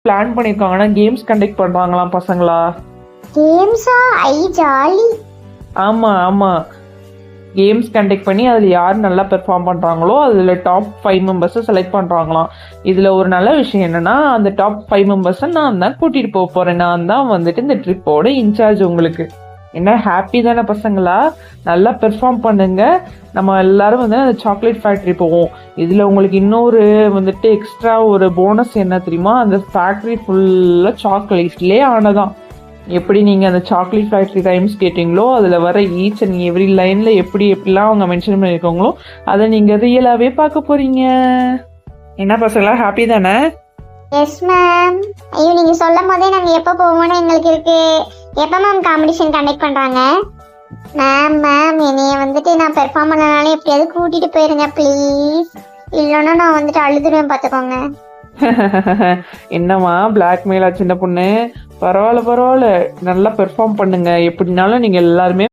Plan பண்ணியிருக்காங்கன்னா games conduct பண்ணுறாங்களாம் பசங்களா. கேம்ஸா? ஐ jolly. ஆமாம் கேம்ஸ் கண்டக்ட் பண்ணி அதில் யார் நல்லா பெர்ஃபார்ம் பண்ணுறாங்களோ அதில் டாப் 5 மெம்பர்ஸை செலக்ட் பண்ணுறாங்களாம். இதில் ஒரு நல்ல விஷயம் என்னென்னா அந்த டாப் 5 மெம்பர்ஸை நான் தான் கூட்டிகிட்டு போக போகிறேன். நான் தான் வந்துட்டு இந்த ட்ரிப்போட இன்சார்ஜ் உங்களுக்கு. என்ன ஹாப்பி தானே பசங்களா? நல்லா பெர்ஃபார்ம் பண்ணுங்க. நம்ம எல்லாரும் வந்து அந்த சாக்லேட் ஃபேக்ட்ரி போவோம். இதில் உங்களுக்கு இன்னொரு வந்துட்டு எக்ஸ்ட்ரா ஒரு போனஸ் என்ன தெரியுமா? அந்த ஃபேக்ட்ரி ஃபுல்லாக சாக்லேட்லேயே ஆனதான். எப்படி நீங்கள் அந்த சாக்லேட் ஃபேக்ட்ரி ரைம்ஸ் கேட்டிங்களோ அதில் வர ஈச் அண்ட் எவ்ரி லைனில் எப்படிலாம் அவங்க மென்ஷன் பண்ணியிருக்காங்களோ அதை நீங்கள் ரியலாகவே பார்க்க போகிறீங்க. என்ன பசங்களா ஹாப்பி தானே? Yes ma'am. ஐயோ நீங்க சொல்லும் போதே நாங்க எப்போ போவோம்னு எங்களுக்கு இருக்கு. எப்போ மேம் காம்படிஷன் கண்டக்ட் பண்றாங்க? மேம் என்னைய வந்துட்டு நான் பெர்ஃபார்ம் பண்ணனால எப்படியாவது கூட்டிட்டு போயிருங்க ப்ளீஸ். இல்லைன்னா நான் வந்துட்டு அழுதுருவேன் பார்த்துக்கோங்க. என்னம்மா பிளாக்மெயிலா சின்ன பொண்ணு? பரவாயில்ல நல்லா பெர்ஃபார்ம் பண்ணுங்க. எப்படினாலும் நீங்கள் எல்லாருமே